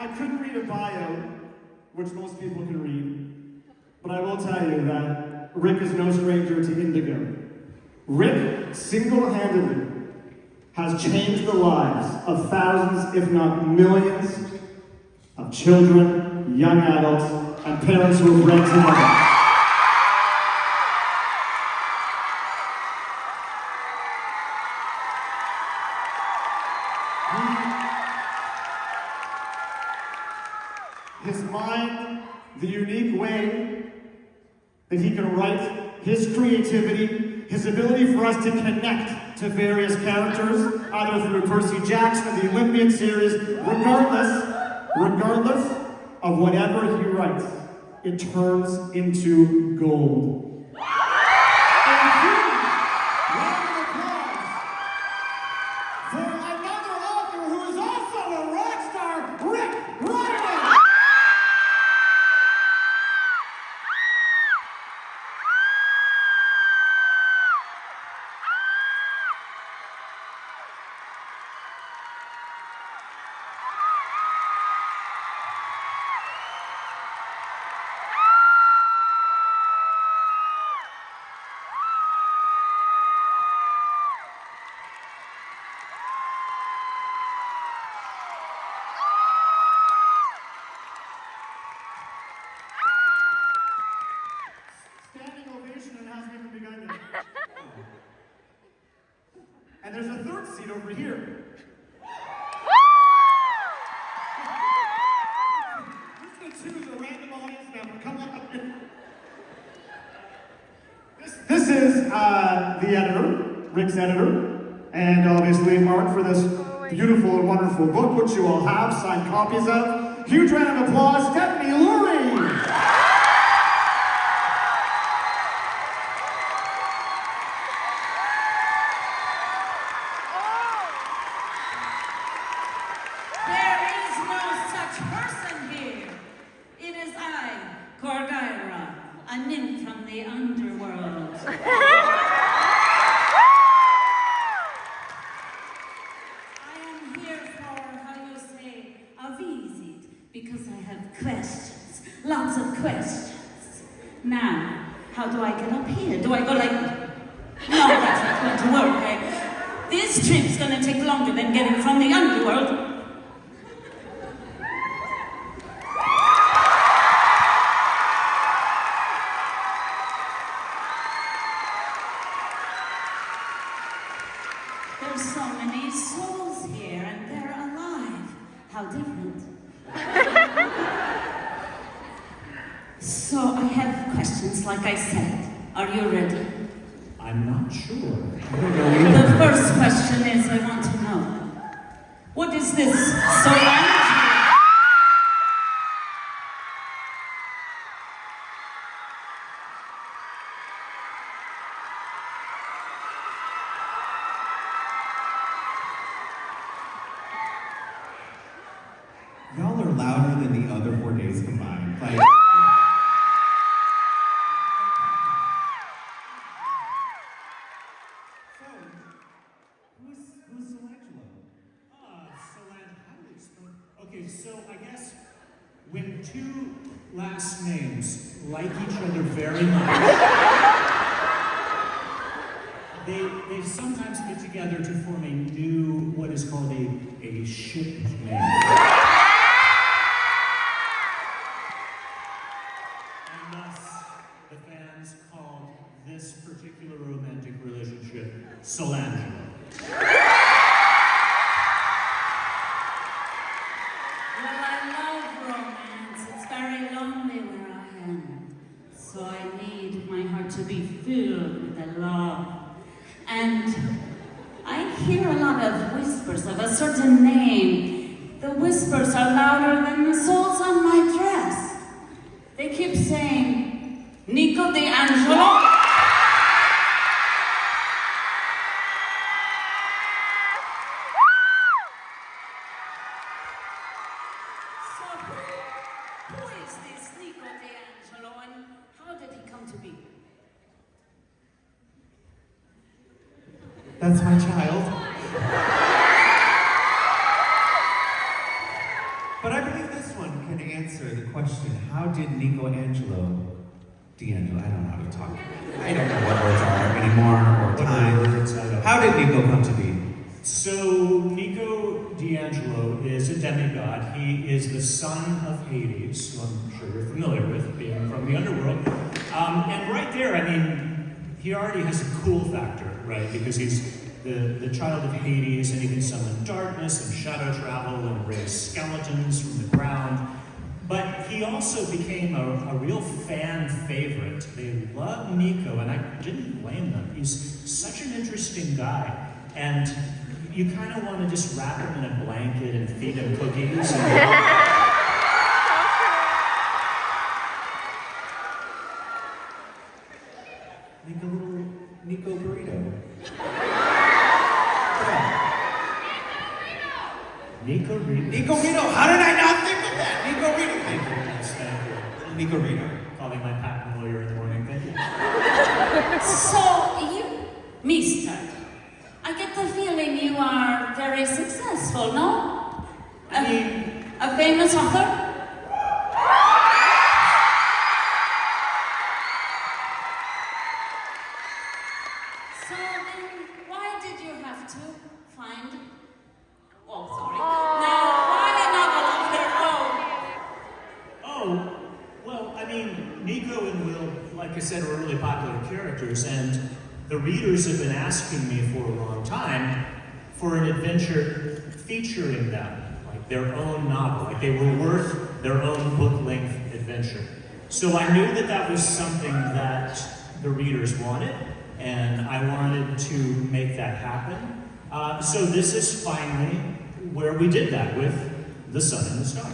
I couldn't read a bio, which most people can read, but I will tell you that Rick is no stranger to indigo. Rick, single-handedly, has changed the lives of thousands, if not millions, of children, young adults, and parents who have bred together. His mind, the unique way that he can write, his creativity, his ability for us to connect to various characters, either through Percy Jackson or the Olympian series, regardless of whatever he writes, it turns into gold. And there's a third seat over here. Listen to the random audience member. Come on. This is the editor, Rick's editor, and obviously Mark for this beautiful and wonderful book, which you all have signed copies of. Huge round of applause, Stephanie Lurie. Because I have questions, lots of questions. Now, how do I get up here? Do I go like... No, that's not going to work, eh? This trip's going to take longer than getting from the underworld. There's so many souls here, and they're alive. How different. So I have questions, like I said. Are you ready? I'm not sure. The first question is, I want to know, what is this Solange? Y'all are louder than the other 4 days combined. Like, who's Solangelo? Solange, how do you explain? Okay, so I guess when two last names like each other very much, they sometimes get together to form a new, what is called a ship name. This particular romantic relationship, Solange. Well, I love romance. It's very lonely where I am. So I need my heart to be filled with love. And I hear a lot of whispers of a certain name. The whispers are louder than the souls on my dress. They keep saying, Nico D'Angelo. Who is this Nico D'Angelo, and how did he come to be? That's my child. But I believe this one can answer the question, how did D'Angelo, I don't know how to talk. I don't know what words are anymore, or time. How did Nico come to be? So, Nico D'Angelo is a demigod. He is the son of Hades, who I'm sure you're familiar with, being from the underworld. And right there, I mean, he already has a cool factor, right? Because he's the child of Hades, and he can summon darkness and shadow travel and raise skeletons from the ground. But he also became a real fan favorite. They love Nico, and I didn't blame them. He's such an interesting guy. And you kind of want to just wrap him in a blanket and feed him cookies. Make a little Nico burrito. Nico Rito. Nico Rito, how did I not think of that? Nico Rito. Thank you. Yes, thank you. Nico Rito. Calling my patent lawyer in the morning, thank you. So, you, Mister, I get the feeling you are very successful, no? A famous author? So then, why did you have to find... Oh, sorry. Now, why a novel of their own? Oh, well, I mean, Nico and Will, like I said, are really popular characters, and the readers have been asking me for a long time for an adventure featuring them, like their own novel, like they were worth their own book-length adventure. So I knew that that was something that the readers wanted, and I wanted to make that happen. So this is finally where we did that with The Sun and the Star.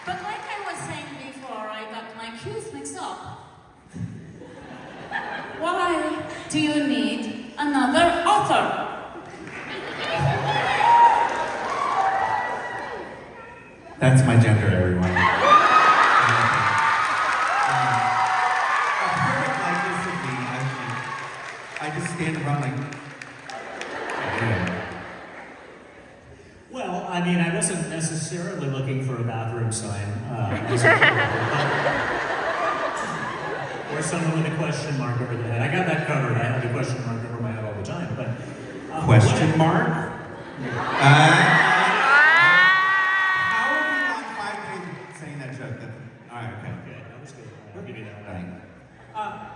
But like I was saying before, I got my cues mixed up. Why do you need another author? That's my gender, everyone. A perfect likeness of me, I just stand around like... Yeah. Well, I mean, I wasn't necessarily looking for a bathroom sign as a or someone with a question mark over the head. I got that covered. I have a question mark over my head all the time. But Question mark? How are we on 5 days saying that joke? Alright, okay. Okay, that was good. I'll give you that one.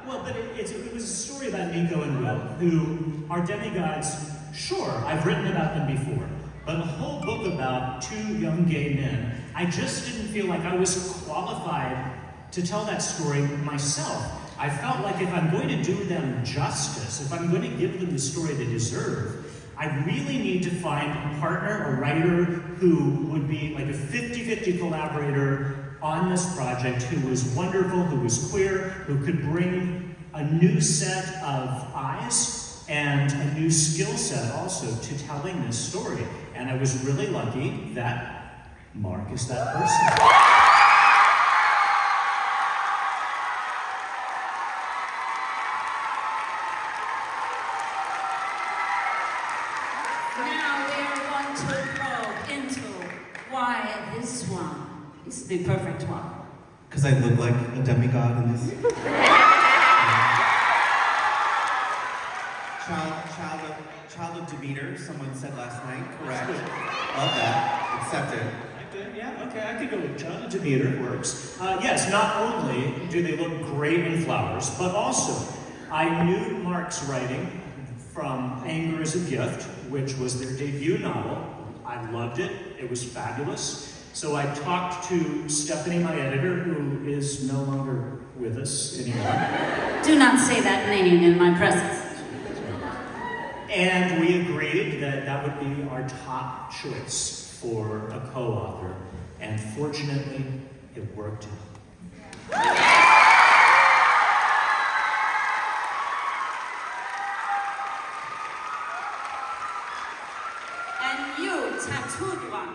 Well, but it was a story about Nico and Will, who are demigods. Sure, I've written about them before, but a whole book about two young gay men, I just didn't feel like I was qualified to tell that story myself. I felt like if I'm going to do them justice, if I'm going to give them the story they deserve, I really need to find a partner, a writer, who would be like a 50-50 collaborator on this project, who was wonderful, who was queer, who could bring a new set of eyes and a new skill set also to telling this story. And I was really lucky that Mark is that person. Now we're going to probe into why this one is the perfect one. Because I look like a demigod in this. Child of Demeter, someone said last night. Correct. Love that. Accepted. Yeah, okay, I could go with Child of Demeter, it works. Yes, not only do they look great in flowers, but also, I knew Mark's writing from Anger is a Gift, which was their debut novel. I loved it, it was fabulous. So I talked to Stephanie, my editor, who is no longer with us anymore. Do not say that name in my presence. And we agreed that that would be our top choice for a co-author. And fortunately, it worked out. And you, tattooed one,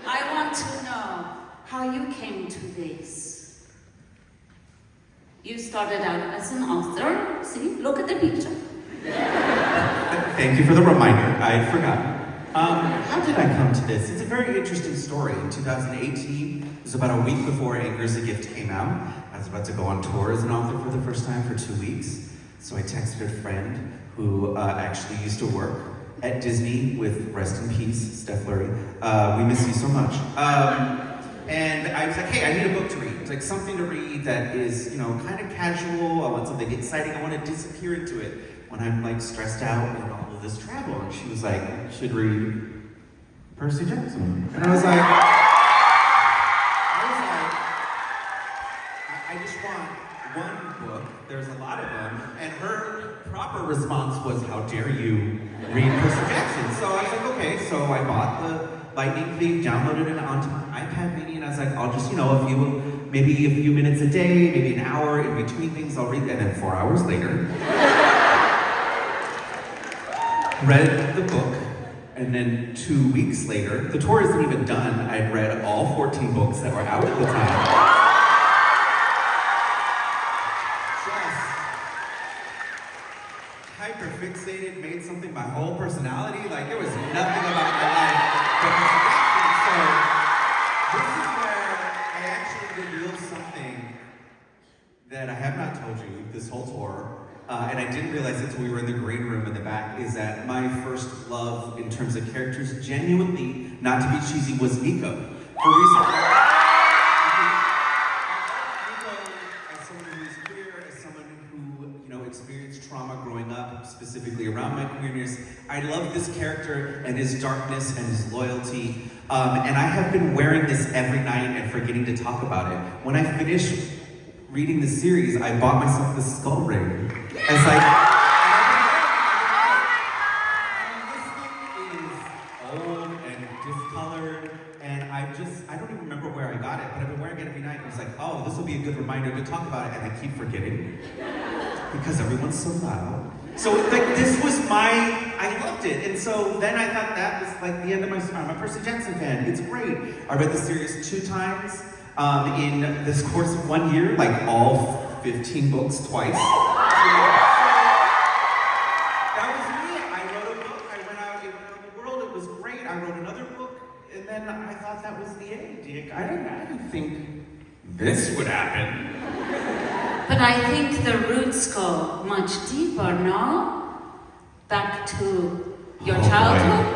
I want to know how you came to this. You started out as an author. See, look at the picture. Thank you for the reminder. I had forgotten. How did I come to this? It's a very interesting story. In 2018, it was about a week before Anger is a Gift came out. I was about to go on tour as an author for the first time for 2 weeks. So I texted a friend who actually used to work at Disney with, rest in peace, Steph Lurie. We miss you so much. And I was like, hey, I need a book to read. It's like something to read that is, kind of casual. I want something exciting. I want to disappear into it when I'm like stressed out and all of this travel. And she was like, you should read Percy Jackson. And I was like, I just want one book. There's a lot of them. And her proper response was, how dare you read Percy Jackson? So I was like, okay. So I bought the Lightning Thief, downloaded it onto my iPad mini, and I was like, I'll just, maybe a few minutes a day, maybe an hour in between things, I'll read that. And then 4 hours later, read the book, and then 2 weeks later, the tour isn't even done, I'd read all 14 books that were out at the time. Just hyper-fixated, made something my whole personality, like there was nothing about my life but Percy Jackson. So this is where I actually revealed something that I have not told you this whole tour. And I didn't realize it until we were in the green room in the back, is that my first love in terms of characters, genuinely, not to be cheesy, was Nico. For reasons Nico, as someone who is queer, as someone who, experienced trauma growing up, specifically around my queerness, I love this character and his darkness and his loyalty. And I have been wearing this every night and forgetting to talk about it. When I finished reading the series, I bought myself the skull ring. It's like, this thing is old and discolored, and I don't even remember where I got it, but I've been wearing it every night, and it's like, oh, this will be a good reminder to talk about it, and I keep forgetting, because everyone's so loud. So, this was I loved it, and so then I thought that was like the end of my story. I'm a Percy Jackson fan, it's great. I read the series 2 times in this course of 1 year, like all 15 books twice. That was me. I wrote a book, I went out in the world, it was great. I wrote another book, and then I thought that was the end. I didn't think this would happen. But I think the roots go much deeper, no? Back to your childhood?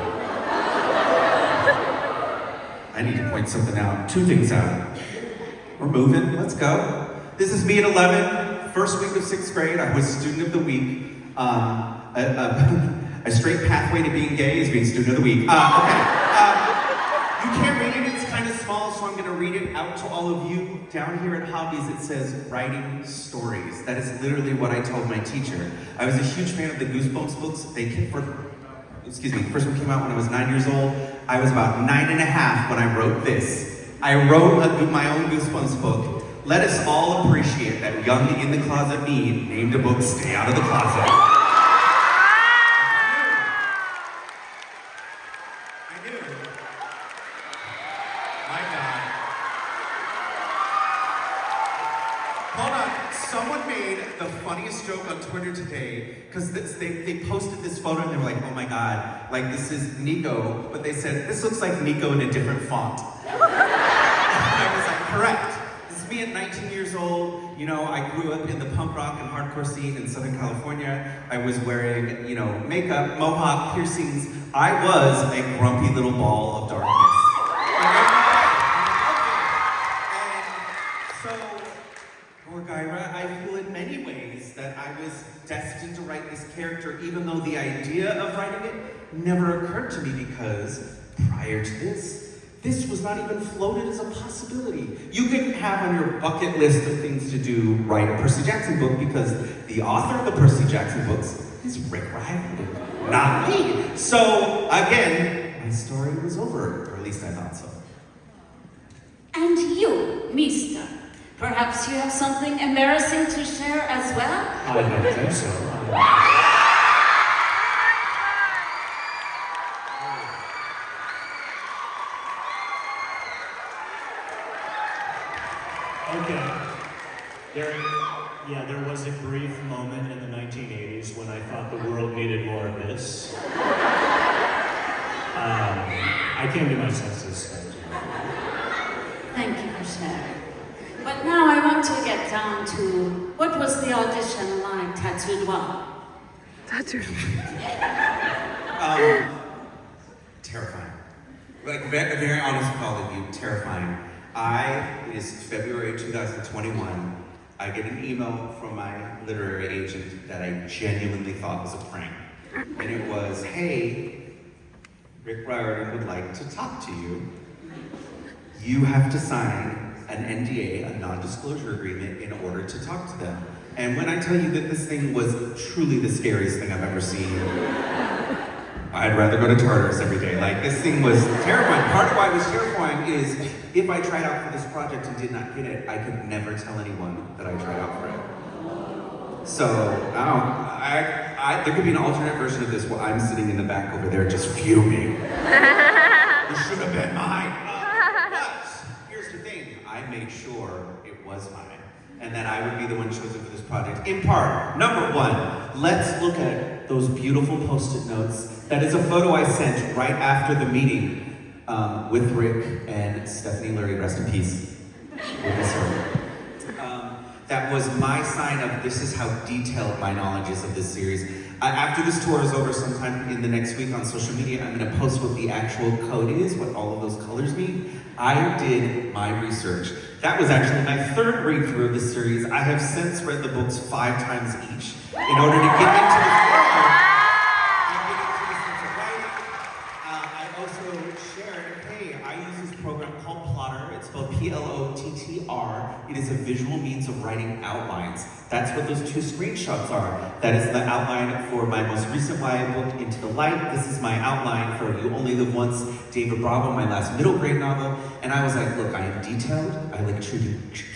I need to point something out. 2 things out. We're moving, let's go. This is me at 11, first week of 6th grade. I was student of the week. A straight pathway to being gay is being student of the week. Okay. You can't read it, it's kind of small, so I'm going to read it out to all of you. Down here at Hobbies, it says, writing stories. That is literally what I told my teacher. I was a huge fan of the Goosebumps books. First one came out when I was 9 years old. I was about 9.5 when I wrote this. I wrote my own Goosebumps book. Let us all appreciate that young in the closet me named a book Stay Out of the Closet. I knew. My God. Hold on. Someone made the funniest joke on Twitter today, because they posted this photo and they were like, oh my God, like this is Nico, but they said, this looks like Nico in a different font. And I was like, correct. Me at 19 years old, I grew up in the punk rock and hardcore scene in Southern California. I was wearing, makeup, mohawk, piercings. I was a grumpy little ball of darkness. And so, Gorgaira, I feel in many ways that I was destined to write this character, even though the idea of writing it never occurred to me, because prior to this was not even floated as a possibility. You could have on your bucket list of things to do, write a Percy Jackson book, because the author of the Percy Jackson books is Rick Riordan, not me. So, again, my story was over, or at least I thought so. And you, mister, perhaps you have something embarrassing to share as well? I don't think so. Okay. Yeah, there was a brief moment in the 1980s when I thought the world needed more of this. I came to my senses. Thank you for sharing. But now I want to get down to what was the audition like, Tattooed One? Terrifying. Like, very honest with all of you, terrifying. It is February 2021. I get an email from my literary agent that I genuinely thought was a prank. And it was, hey, Rick Riordan would like to talk to you. You have to sign an NDA, a non-disclosure agreement, in order to talk to them. And when I tell you that this thing was truly the scariest thing I've ever seen, I'd rather go to Tartarus every day. Like, this thing was terrifying. Part of why it was terrifying is if I tried out for this project and did not get it, I could never tell anyone that I tried out for it. So, there could be an alternate version of this where I'm sitting in the back over there just fuming. This should have been mine. But here's the thing, I made sure it was mine. And that I would be the one chosen for this project. In part, number one, let's look at those beautiful Post-it notes. That is a photo I sent right after the meeting with Rick and Stephanie Lurie, rest in peace. We'll miss her. That was my sign of this is how detailed my knowledge is of this series. After this tour is over sometime in the next week on social media, I'm gonna post what the actual code is, what all of those colors mean. I did my research. That was actually my third read through of the series. I have since read the books 5 times each in order to get into the flow. I also shared, hey, I use this program called Plotter. It's spelled Plottr. It is a visual means of writing outlines. That's what those 2 screenshots are. That is the outline for my most recent YA book, Into the Light. This is my outline for You Only Live Once, David Bravo, my last middle grade novel. And I was like, look, I am detailed. I like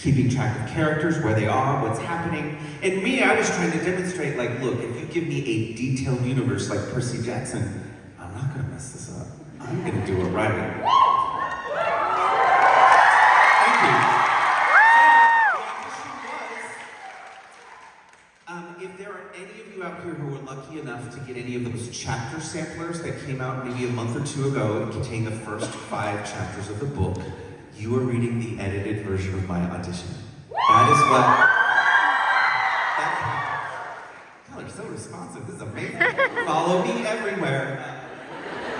keeping track of characters, where they are, what's happening. And me, I was trying to demonstrate, like, look, if you give me a detailed universe like Percy Jackson, I'm not gonna mess this up. I'm gonna do it right. Thank you. If there are any of you out here who were lucky enough to get any of those chapter samplers that came out maybe a month or 2 ago and contain the first 5 chapters of the book, you are reading the edited version of my audition. That is what... Oh, you're so responsive. This is amazing. Follow me everywhere.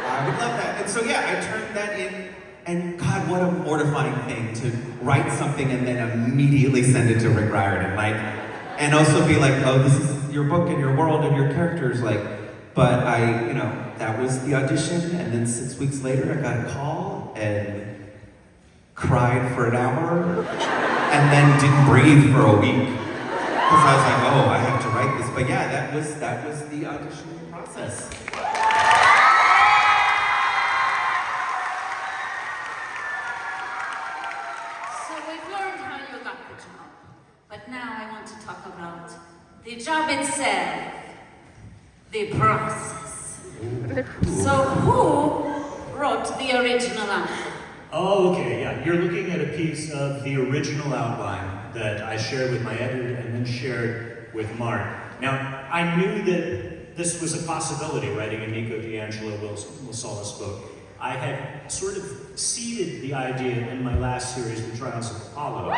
I would love that. And so yeah, I turned that in, and God, what a mortifying thing to write something and then immediately send it to Rick Riordan. Like, and also be like, oh, this is your book and your world and your characters, like, but that was the audition, and then 6 weeks later, I got a call and cried for an hour, and then didn't breathe for a week, because I was like, oh, I have to write this. But yeah, that was the audition process. So we've learned how you got the job. But now I want to talk about the job itself, the process. So who wrote the original outline? Oh, okay, yeah. You're looking at a piece of the original outline that I shared with my editor and then shared with Mark. Now, I knew that this was a possibility, writing a Nico D'Angelo Will Solis book. I had sort of seeded the idea in my last series, The Trials of Apollo.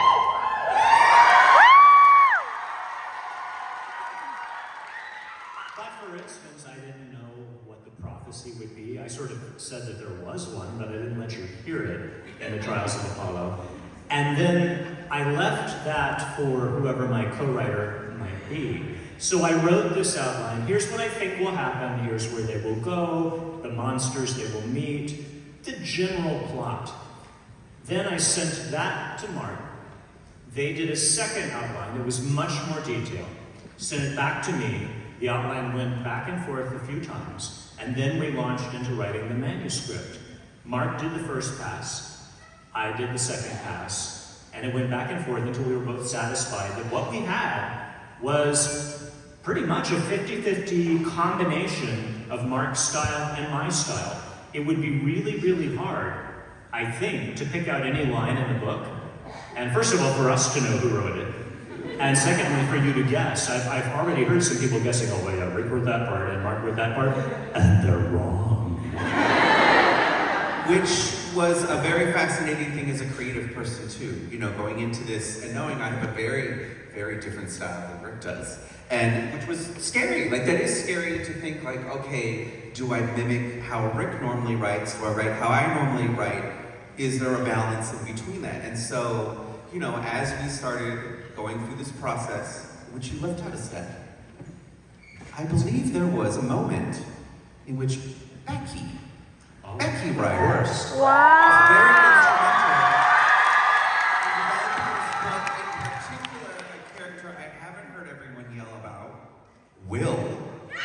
For instance, I didn't know what the prophecy would be. I sort of said that there was one, but I didn't let you hear it in The Trials of Apollo. And then I left that for whoever my co-writer might be. So I wrote this outline. Here's what I think will happen. Here's where they will go, the monsters they will meet, the general plot. Then I sent that to Mark. They did a second outline that was much more detailed. Sent it back to me. The outline went back and forth a few times, and then we launched into writing the manuscript. Mark did the first pass, I did the second pass, and it went back and forth until we were both satisfied that what we had was pretty much a 50-50 combination of Mark's style and my style. It would be really, really hard, I think, to pick out any line in the book, and first of all, for us to know who wrote it, And secondly, for you to guess. I've already heard some people guessing, oh wait, Rick wrote that part and Mark wrote that part, and they're wrong. Which was a very fascinating thing as a creative person too, you know, going into this and knowing I have a very, very different style than Rick does. And which was scary, like that is scary to think like, okay, do I mimic how Rick normally writes? Do I write how I normally write? Is there a balance in between that? And so, you know, as we started going through this process, which you left out a step, I believe there was a moment in which Becky Riordan was very instrumental in developing this book, in particular a character I haven't heard everyone yell about, Will. This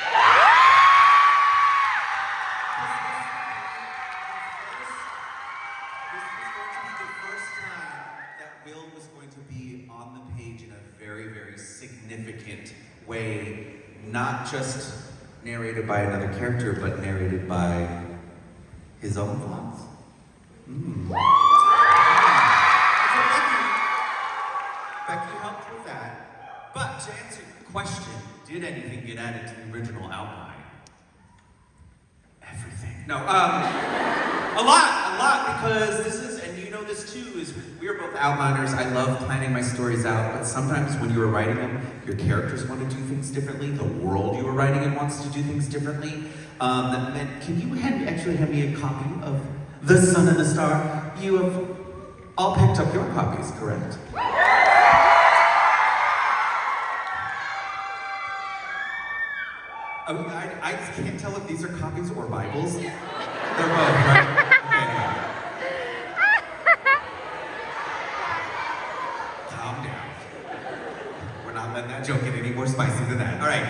was going to be the first time that Will was going to be on the page in a very, very significant way, not just narrated by another character, but narrated by his own thoughts. So Becky helped with that. But to answer your question, did anything get added to the original outline? Everything. No, a lot, because this is, and you know this too, is we are both outliners. I love planning my stories out, but sometimes when you are writing them, your characters want to do things differently. The world you are writing in wants to do things differently. Then can you actually hand me a copy of The Sun and the Star? You have all picked up your copies, correct? I can't tell if these are copies or Bibles. They're both, right? Okay. Calm down. We're not letting that joke get any more spicy than that. All right.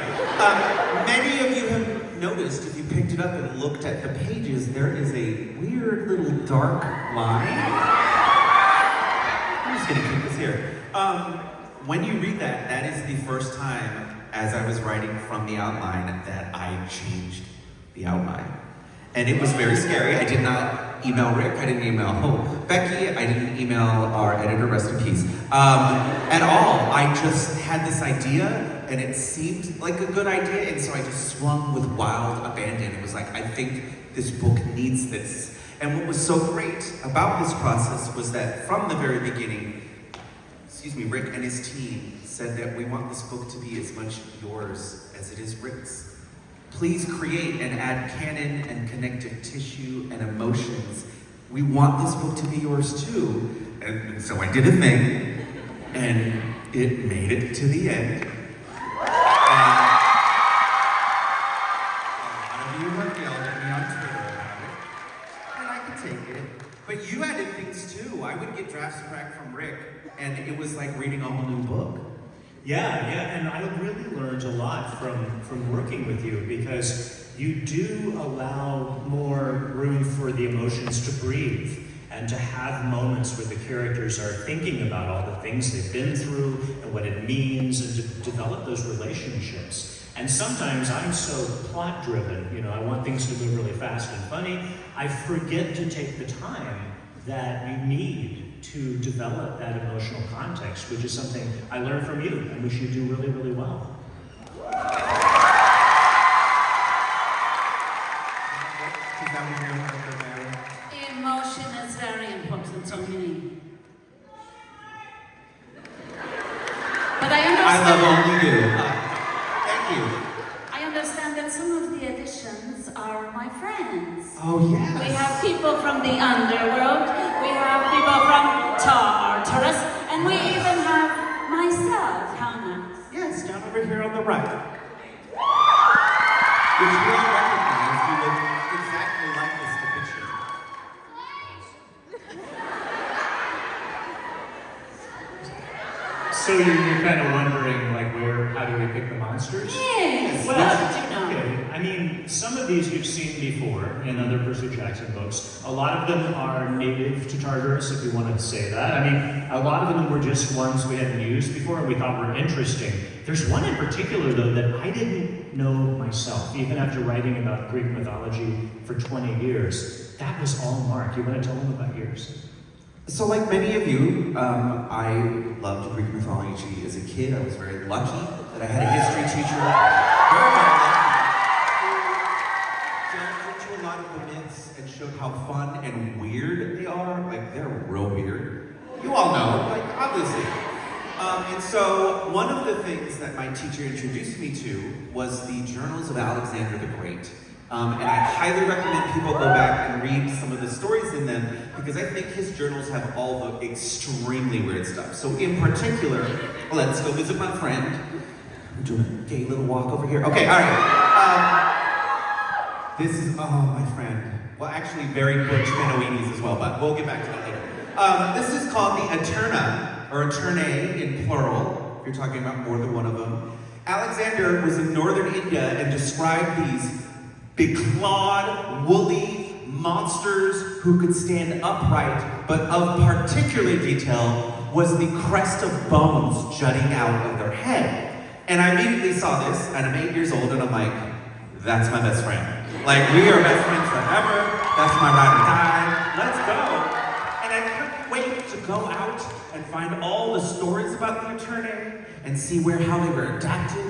Many of you have noticed, if you picked it up and looked at the pages, there is a weird little dark line. I'm just gonna keep this here. When you read that, that is the first time, as I was writing from the outline, that I changed the outline. And it was very scary. I did not email Rick, I didn't email Becky, I didn't email our editor, rest in peace, at all. I just had this idea, and it seemed like a good idea, and so I just swung with wild abandon. It was like, I think this book needs this. And what was so great about this process was that from the very beginning, Rick and his team said that we want this book to be as much yours as it is Rick's. Please create and add canon and connective tissue and emotions. We want this book to be yours too. And so I did a thing, and it made it to the end. And a lot of you have yelled at me on Twitter about it, and I can take it. But you added things too. I would get drafts back from Rick, and it was like reading a whole new book. Yeah, and I really learned a lot from working with you, because you do allow more room for the emotions to breathe and to have moments where the characters are thinking about all the things they've been through and what it means, and to develop those relationships. And sometimes I'm so plot driven, you know, I want things to move really fast and funny, I forget to take the time that you need to develop that emotional context, which is something I learned from you and which you do really, really well. Emotion is very important to me. But I understand. I love only you. Thank you. I understand that some of the additions are my friends. Oh, yes. We have people from the underworld, we have people from Tartarus, and we even have myself, Hannah. Yes, down over here on the right. Which we all recognize you look exactly like this depiction. So you're kind of wondering, like, how do we pick the monsters? Yes, Well, what did you know? okay. I mean, some of these you've seen before in other Percy Jackson books. A lot of them are native to Tartarus, if you want to say that. I mean, a lot of them were just ones we hadn't used before and we thought were interesting. There's one in particular, though, that I didn't know myself, even after writing about Greek mythology for 20 years. That was all Mark. You want to tell them about yours? So like many of you, I loved Greek mythology as a kid. I was very lucky that I had a history teacher. Very, very lucky. Who delved into a lot of the myths and showed how fun and weird they are. Like, they're real weird. You all know, like, obviously. And so one of the things that my teacher introduced me to was the Journals of Alexander the Great. And I highly recommend people go back and read some of the stories in them because I think his journals have all the extremely weird stuff. So in particular, let's go visit my friend. I'm doing a gay little walk over here. Okay, all right. This is, oh, my friend. Well, actually very butch Manoides as well, but we'll get back to that later. This is called the Eterna, or Eternae in plural, if you're talking about more than one of them. Alexander was in northern India and described these big-clawed, woolly monsters who could stand upright, but of particular detail was the crest of bones jutting out of their head. And I immediately saw this, and I'm 8 years old, and I'm like, that's my best friend. Like, we are best friends forever, that's my ride or die, let's go. And I couldn't wait to go out and find all the stories about the Eternae and see how they were adapted.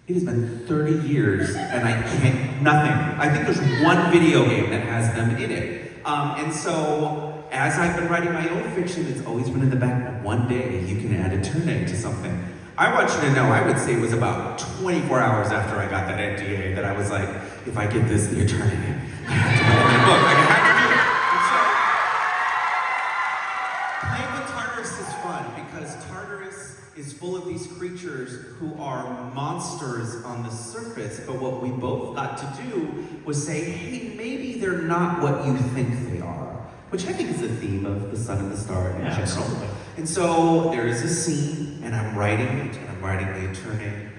It has been 30 years and I can't, nothing. I think there's one video game that has them in it. And so, as I've been writing my own fiction, it's always been in the back, one day you can add Eternae to something. I want you to know, I would say it was about 24 hours after I got that NDA that I was like, if I get this, the Eternae, I have to put it in a book. I have to do it. And so, playing with Tartarus is fun because Tartarus is full of these creatures who are monsters on the surface, but what we both got to do was say, hey, maybe they're not what you think they are. Which I think is the theme of The Sun and the Star in general. Absolutely. And so there is a scene, and I'm writing it, and I'm writing the Eternae,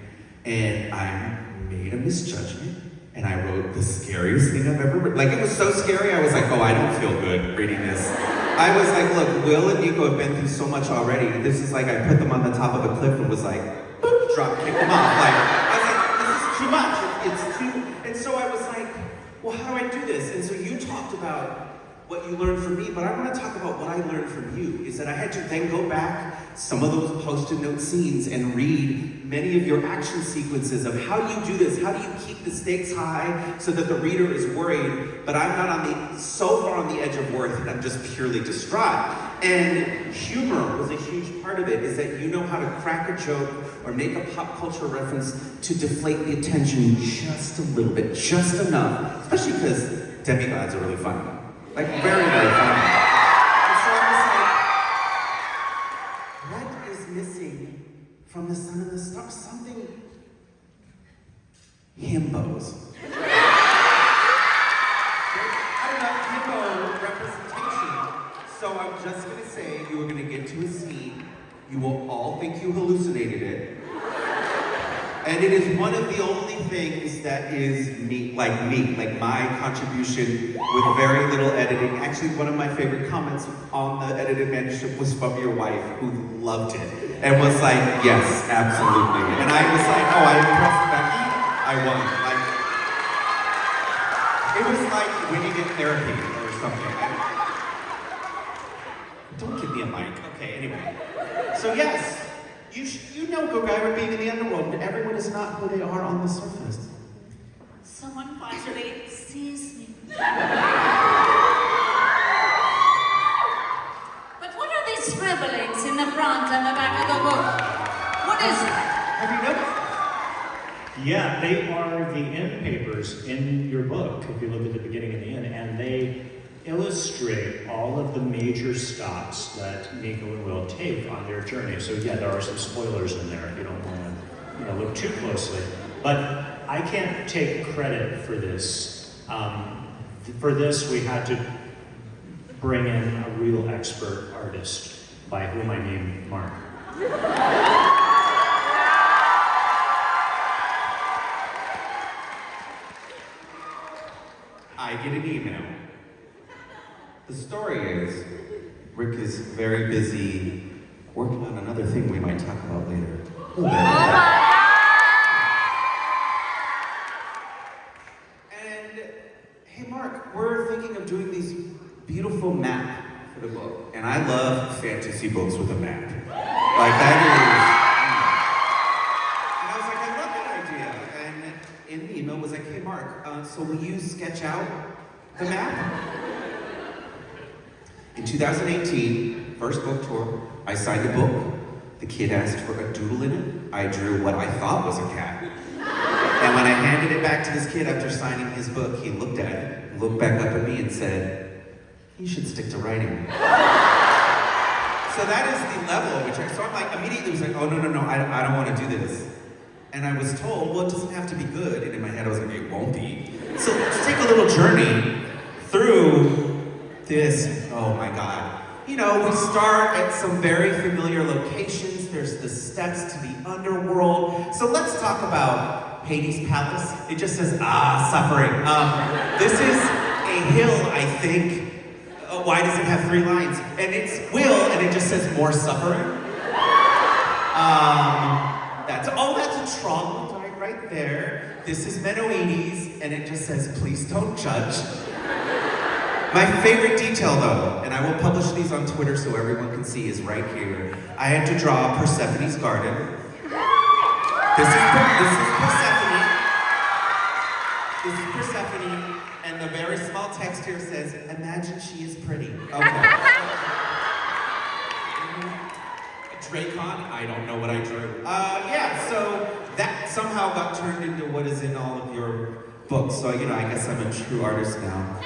and I made a misjudgment, and I wrote the scariest thing I've ever written. Like, it was so scary, I was like, oh, I don't feel good reading this. I was like, look, Will and Nico have been through so much already. This is like, I put them on the top of a cliff and was like, boop, drop, kick them off. Like, I was like, this is too much. It's too, and so I was like, well, how do I do this? And so you talked about what you learned from me, but I want to talk about what I learned from you, is that I had to then go back some of those post-it note scenes and read many of your action sequences of how you do this, how do you keep the stakes high so that the reader is worried, but I'm not so far on the edge of worth that I'm just purely distraught. And humor was a huge part of it, is that you know how to crack a joke or make a pop culture reference to deflate the attention just a little bit, just enough, especially because demigods are really funny. Like, very, very funny. And so I was like, what is missing from The Sun and the Stars? Something. Himbos. I love himbo representation. So I'm just gonna say, you are gonna get to a scene, you will all think you hallucinated it. And it is one of the only things that is me, like my contribution with very little editing. Actually, one of my favorite comments on the edited manuscript was from your wife, who loved it, and was like, yes, absolutely. And I was like, oh, I impressed Becky, I won. Like, it was like winning in therapy or something. Don't give me a mic. Okay, anyway. So yes. You know Gogaiba being in the underworld, and everyone is not who they are on the surface. Someone finally sees me. But what are these scribblings in the front and the back of the book? What is it? Have you noticed? Yeah, they are the end papers in your book, if you look at the beginning and the end, and they illustrate all of the major stops that Nico and Will take on their journey. So yeah, there are some spoilers in there if you don't want to look too closely. But I can't take credit for this. For this, we had to bring in a real expert artist, by whom I named Mark. I get an email. The story is, Rick is very busy working on another thing we might talk about later. And, hey Mark, we're thinking of doing these beautiful map for the book. And I love fantasy books with a map. Like that is... And I was like, I love that idea. And in the email was like, hey Mark, so will you sketch out the map? In 2018, first book tour, I signed a book. The kid asked for a doodle in it. I drew what I thought was a cat. And when I handed it back to this kid after signing his book, he looked at it, looked back up at me and said, you should stick to writing. So that is the level at which so I'm like, immediately was like, oh no, I don't want to do this. And I was told, well, it doesn't have to be good. And in my head, I was like, it won't be. So let's take a little journey through this, oh my God. You know, we start at some very familiar locations. There's the steps to the underworld. So let's talk about Hades' Palace. It just says, suffering. This is a hill, I think. Why does it have 3 lines? And it's will, and it just says more suffering. That's a troglodyte right there. This is Menoetes, and it just says, please don't judge. My favorite detail though, and I will publish these on Twitter so everyone can see, is right here. I had to draw Persephone's garden. This is Persephone. This is Persephone, and the very small text here says, imagine she is pretty. Okay. Dracon, I don't know what I drew. Yeah, so that somehow got turned into what is in all of your books. So, you know, I guess I'm a true artist now.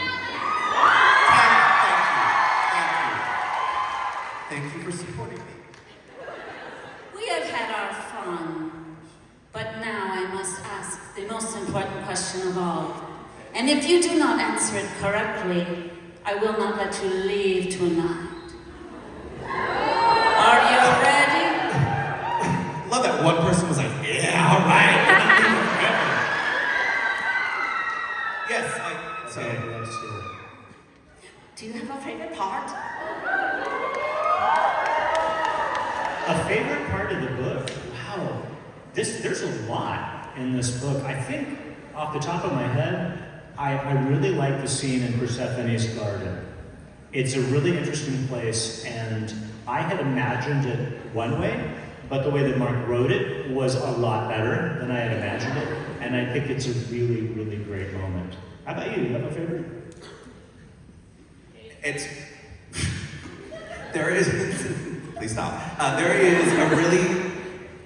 Thank you for supporting me. We have had our fun, but now I must ask the most important question of all. And if you do not answer it correctly, I will not let you leave tonight. Are you ready? Love that one person was like, yeah, all right. Yes, Okay, let's see. Do you have a favorite part? A favorite part of the book? Wow. There's a lot in this book. I think, off the top of my head, I really like the scene in Persephone's garden. It's a really interesting place, and I had imagined it one way, but the way that Mark wrote it was a lot better than I had imagined it, and I think it's a really, really great moment. How about you? You have a favorite? There is, please stop. There is a really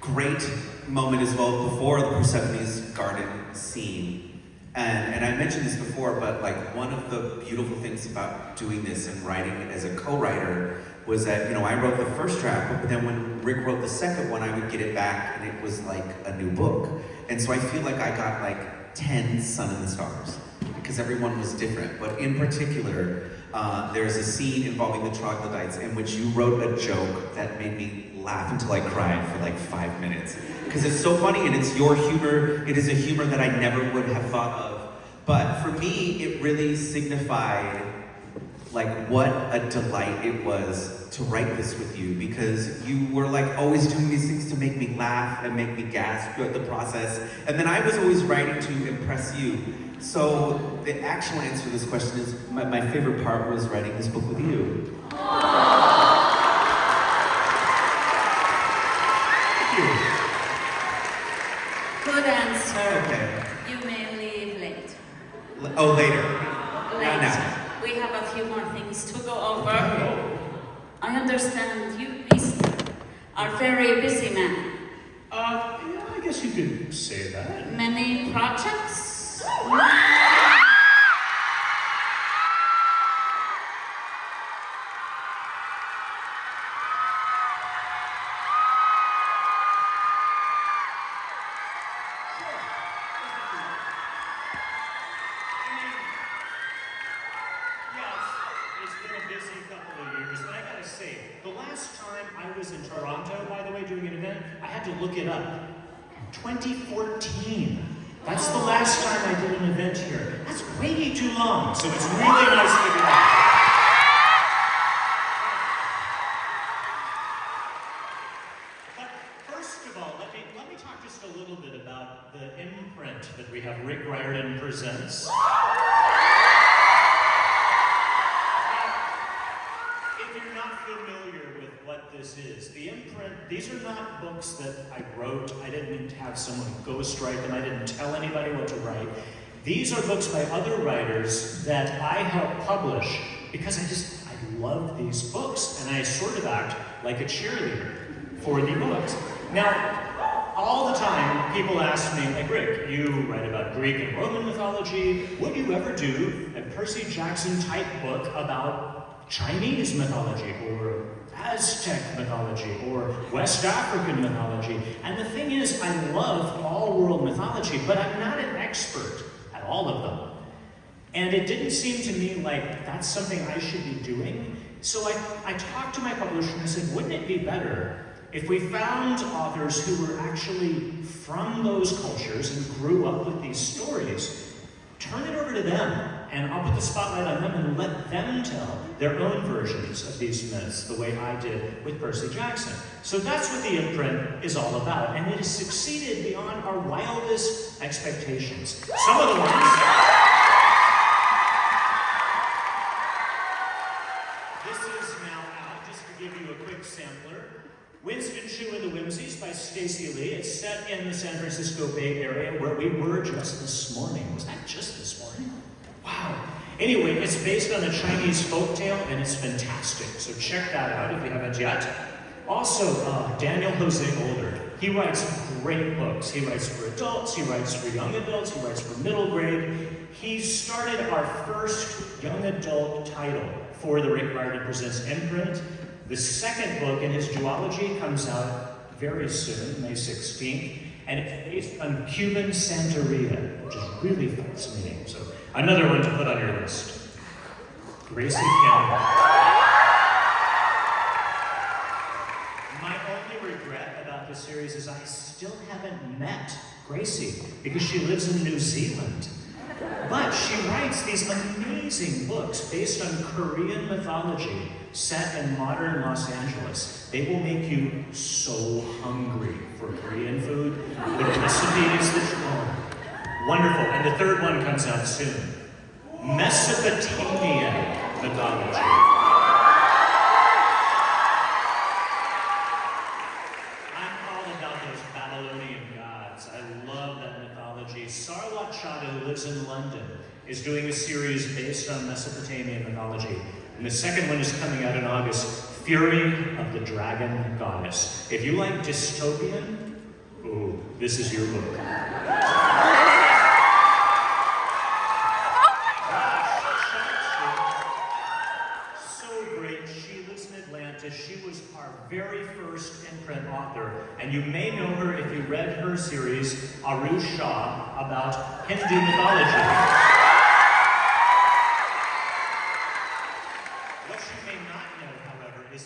great moment as well before the Persephone's garden scene. And I mentioned this before, but like one of the beautiful things about doing this and writing as a co-writer was that, you know, I wrote the first draft, but then when Rick wrote the second one, I would get it back and it was like a new book. And so I feel like I got like 10 Sun and the Stars because everyone was different. But in particular, there's a scene involving the troglodytes in which you wrote a joke that made me laugh until I cried for like 5 minutes. Because it's so funny and it's your humor. It is a humor that I never would have thought of. But for me, it really signified like what a delight it was to write this with you, because you were like always doing these things to make me laugh and make me gasp throughout the process. And then I was always writing to impress you. So the actual answer to this question is my favorite part was writing this book with you. Good answer. Okay. You may leave late. Oh, later. Late. Now. We have a few more things to go over. I understand you beast are very busy man. Yeah, I guess you could say that. Many projects? It's been a busy couple of years, but I gotta say, the last time I was in Toronto, by the way, doing an event, I had to look it up. 2014. That's the last time I did an event here. That's way too long, so it's really nice to be back. But first of all, let me talk just a little bit about the imprint that we have Rick Riordan Presents. didn't have someone ghostwrite them. I didn't tell anybody what to write. These are books by other writers that I helped publish because I love these books, and I sort of act like a cheerleader for the books. Now, all the time, people ask me, like, Rick, you write about Greek and Roman mythology. Would you ever do a Percy Jackson type book about Chinese mythology or Aztec mythology or West African mythology? And the thing is, I love all world mythology, but I'm not an expert at all of them. And it didn't seem to me like that's something I should be doing. So I talked to my publisher and I said, wouldn't it be better if we found authors who were actually from those cultures and grew up with these stories, turn it over to them, and I'll put the spotlight on them and let them tell their own versions of these myths, the way I did with Percy Jackson. So that's what the imprint is all about, and it has succeeded beyond our wildest expectations. Some of the ones... This is now out, just to give you a quick sampler. Winston Chu and the Whimsies by Stacey Lee. It's set in the San Francisco Bay Area where we were just this morning. Was that just this morning? Wow. Anyway, it's based on a Chinese folktale and it's fantastic. So check that out if you haven't yet. Also, Daniel Jose Older. He writes great books. He writes for adults, he writes for young adults, he writes for middle grade. He started our first young adult title for the Rick Riordan Presents imprint. The second book in his duology comes out very soon, May 16th, and it's based on Cuban Santeria, which is really fascinating. So another one to put on your list. Gracie Campbell. My only regret about this series is I still haven't met Gracie because she lives in New Zealand. But she writes these amazing books based on Korean mythology set in modern Los Angeles. They will make you so hungry for Korean food. The recipes, wonderful. And the third one comes out soon. Mesopotamian mythology. I'm all about those Babylonian gods. I love that mythology. Sarwat Chadha, who lives in London, is doing a series based on Mesopotamian mythology. And the second one is coming out in August, Fury of the Dragon Goddess. If you like dystopian, ooh, this is your book. So great. She lives in Atlanta. She was our very first imprint author. And you may know her if you read her series, Aru Shah, about Hindu mythology.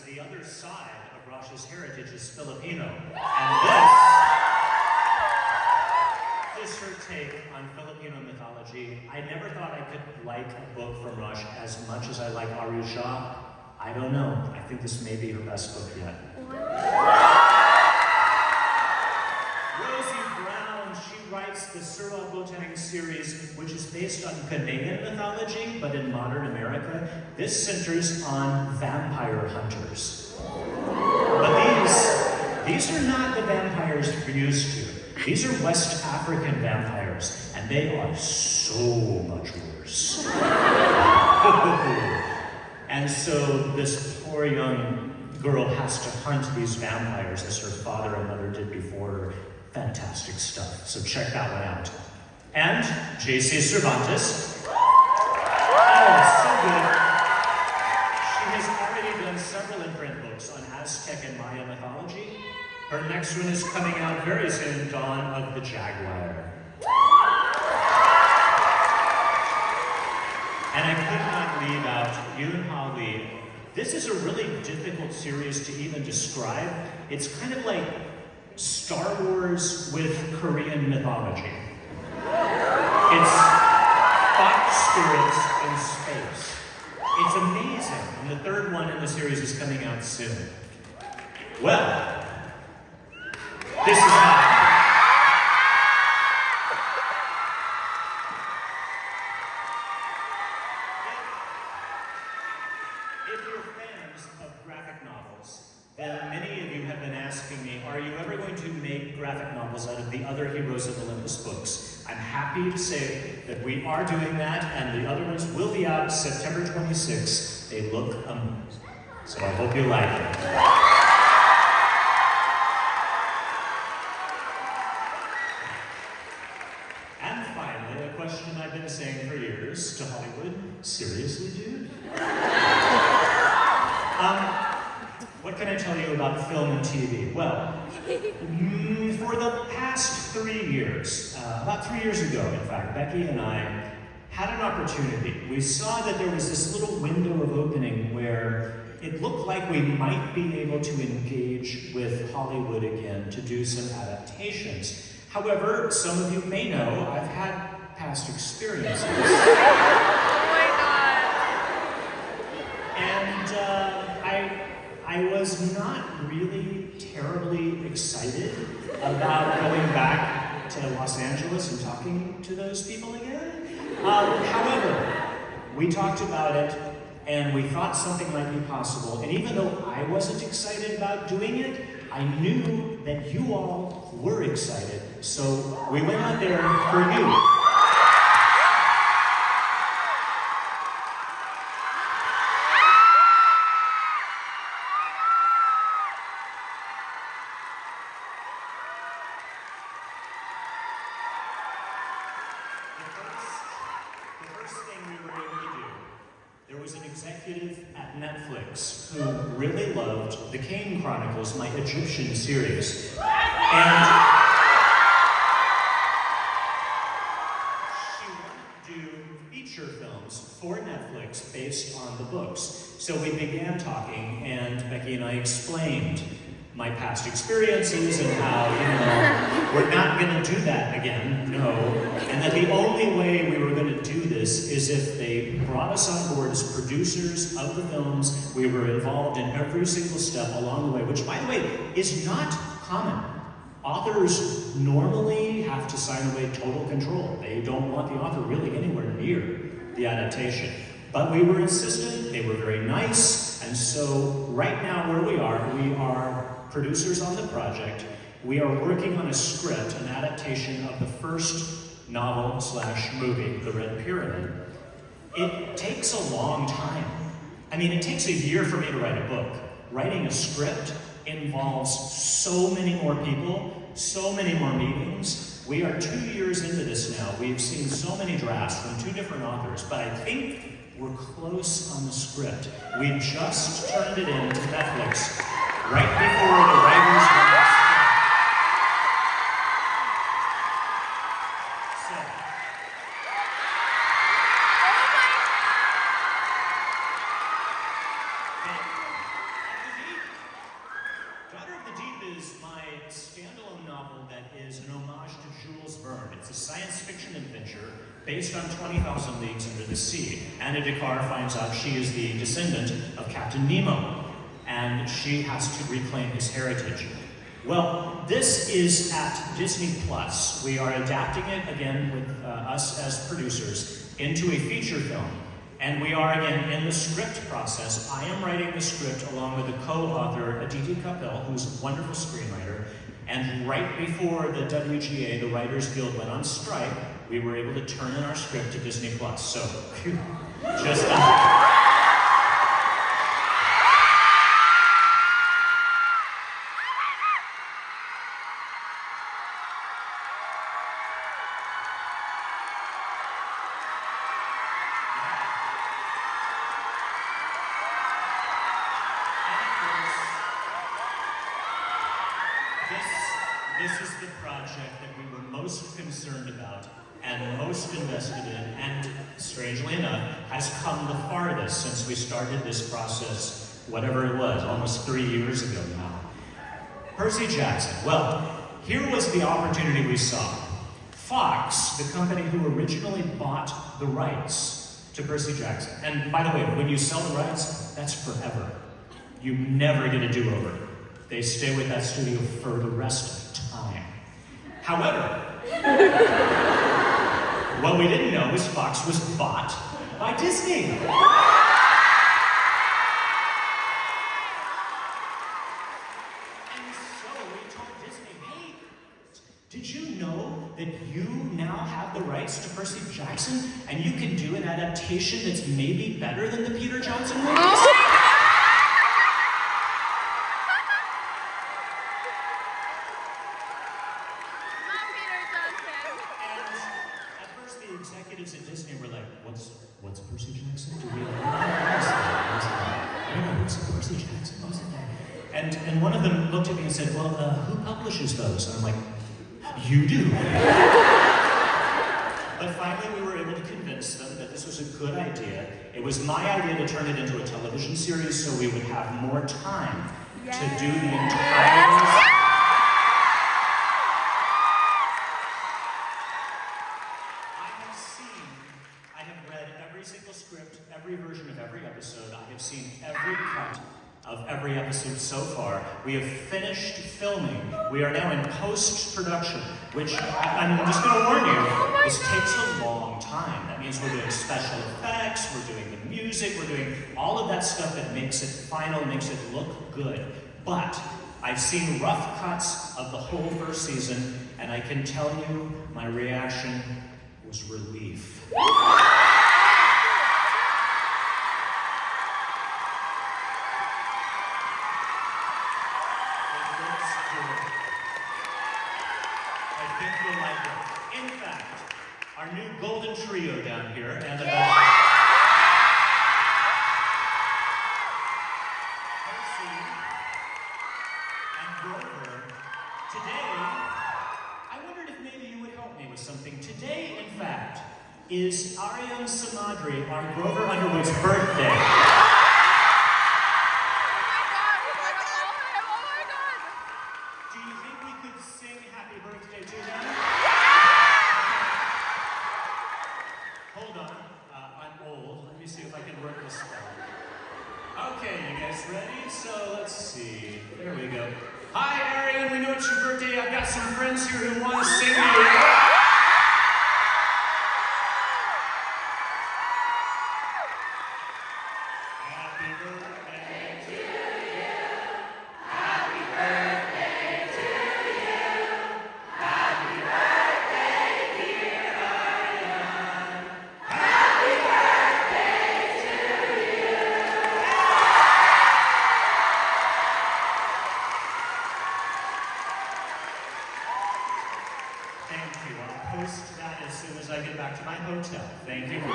The other side of Rash's heritage is Filipino. And this is her take on Filipino mythology. I never thought I could like a book from Rash as much as I like Aru Shah. I don't know. I think this may be her best book yet. Rosie Brown, she writes the Surah Botang series, which is based on Canadian mythology, but in modern America. This centers on vampire hunters. But these are not the vampires you're used to. These are West African vampires, and they are so much worse. And so this poor young girl has to hunt these vampires as her father and mother did before her. Fantastic stuff. So check that one out. And J.C. Cervantes. Oh, so good. She has already done several imprint books on Aztec and Maya mythology. Her next one is coming out very soon, Dawn of the Jaguar. And I could not leave out Yoon Ha Lee. This is a really difficult series to even describe. It's kind of like Star Wars with Korean mythology. It's fox spirits in space. It's amazing. And the third one in the series is coming out soon. Well, this is not. If you're fans of graphic novels, then many of you have been asked asking me, are you ever going to make graphic novels out of the other Heroes of Olympus books? I'm happy to say that we are doing that, and the other ones will be out September 26th. They look amazing. So I hope you like it. And finally, a question I've been saying for years to Hollywood. Seriously, dude? What can I tell you about film and TV? Well, for the past 3 years, about 3 years ago, in fact, Becky and I had an opportunity. We saw that there was this little window of opening where it looked like we might be able to engage with Hollywood again to do some adaptations. However, some of you may know I've had past experiences. I was not really terribly excited about going back to Los Angeles and talking to those people again. However, we talked about it and we thought something might be possible. And even though I wasn't excited about doing it, I knew that you all were excited. So we went out there for you. At Netflix, who really loved the Kane Chronicles, my Egyptian series. And she wanted to do feature films for Netflix based on the books. So we began talking, and Becky and I explained my past experiences and how, we're not going to do that again, no. And that the only way we were going to do this is if they brought us on board as producers of the films. We were involved in every single step along the way, which, by the way, is not common. Authors normally have to sign away total control. They don't want the author really anywhere near the adaptation. But we were insistent, they were very nice, and so right now where we are producers on the project. We are working on a script, an adaptation of the first novel/movie, The Red Pyramid. It takes a long time. I mean, it takes a year for me to write a book. Writing a script involves so many more people, so many more meetings. We are 2 years into this now. We've seen so many drafts from 2 different authors, but I think we're close on the script. We just turned it in to Netflix right before the writers went on strike. Daughter of the Deep is my standalone novel that is an homage to Jules Verne. It's a science fiction adventure based on 20,000 Leagues Under the Sea. Anna Dekar finds out she is the descendant of Captain Nemo, and she has to reclaim his heritage. Well, this is at Disney+. We are adapting it again with us as producers into a feature film. And we are again in the script process. I am writing the script along with the co-author, Aditi Kapil, who's a wonderful screenwriter. And right before the WGA, the Writers Guild, went on strike, we were able to turn in our script to Disney+. So, phew, just This is the project that we were most concerned about and most invested in, and strangely enough, has come the farthest since we started this process, whatever it was, almost 3 years ago now. Percy Jackson. Well, here was the opportunity we saw. Fox, the company who originally bought the rights to Percy Jackson, and by the way, when you sell the rights, that's forever. You never get a do-over. They stay with that studio for the rest of time. However, what we didn't know is Fox was bought by Disney. And so animation that's maybe better than the Peter Johnson movies? The executives at Disney were like, what's Percy Jackson? Do we know? I don't know, what's Percy Jackson? What's it? And one of them looked at me and said, well, who publishes those? And I'm like, you do. But finally we were able to convince them that this was a good idea. It was my idea to turn it into a television series so we would have more time to do the entire every version of every episode. I have seen every cut of every episode so far. We have finished filming. We are now in post-production, which I'm just going to warn you, this takes a long time. That means we're doing special effects, we're doing the music, we're doing all of that stuff that makes it final, makes it look good. But I've seen rough cuts of the whole first season, and I can tell you my reaction was relief. In fact, our new golden trio down here, and Percy and Grover, today, I wondered if maybe you would help me with something. Today, in fact, is Ariam Samadri, our Grover Underwood's birthday. Do you think we could sing happy birthday to him? Hold on, I'm old. Let me see if I can work this spell. Okay, you guys ready? So let's see. There we go. Hi, Arian. We know it's your birthday. I've got some friends here who want to sing you. Happy birthday to you. Happy birthday to you. Happy birthday, dear Arian. Happy birthday to you. Thank you. I'll post that as soon as I get back to my hotel. Thank you. Oh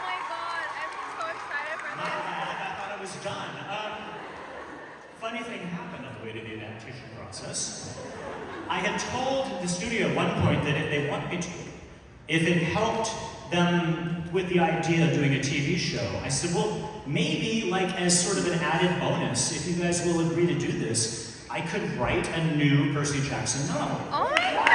my god, I'm so excited for My this. bad, I thought it was done. Funny thing happened on the way to the adaptation process. I had told the studio at one point that if they want me to, if it helped them with the idea of doing a TV show, I said, well, maybe like as sort of an added bonus, if you guys will agree to do this, I could write a new Percy Jackson novel. Oh my god!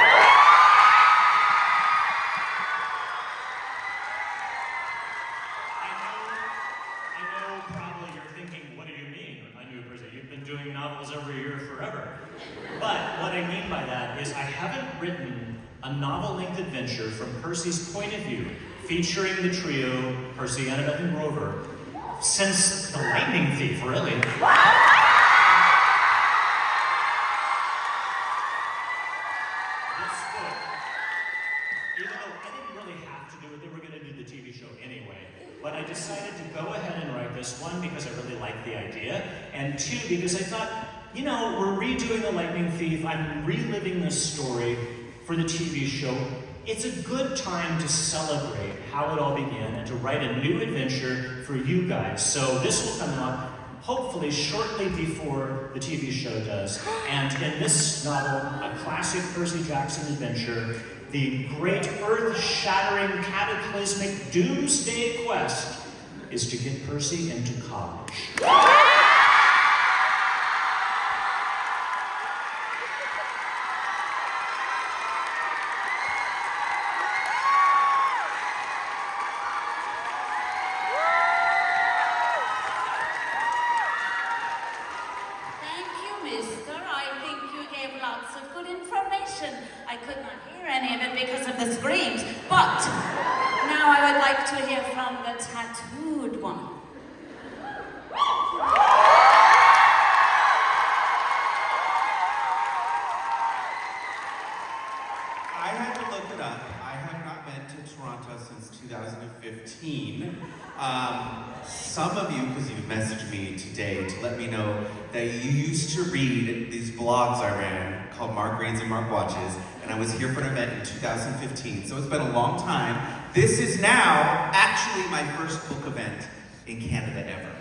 I know probably you're thinking, what do you mean, a new Percy? You've been doing novels every year forever. But what I mean by that is I haven't written a novel-length adventure from Percy's point of view, featuring the trio, Percy, Annabeth, and Grover, since The Lightning Thief, really. This book, even though I didn't really have to do it, they were going to do the TV show anyway, but I decided to go ahead and write this, one, because I really liked the idea, and two, because I thought, you know, we're redoing The Lightning Thief, I'm reliving this story for the TV show. It's a good time to celebrate how it all began and to write a new adventure for you guys. So this will come out hopefully shortly before the TV show does. And in this novel, a classic Percy Jackson adventure, the great earth-shattering cataclysmic doomsday quest is to get Percy into college. I could not hear any of it because of the screams, but now I would like to hear from the tattooed one. I had to look it up. I have not been to Toronto since 2015. Some of you, because you've messaged me today to let me know that you used to read these blogs I ran called Mark Reads and Mark Watches, and I was here for an event in 2015, so it's been a long time. This is now actually my first book event in Canada ever.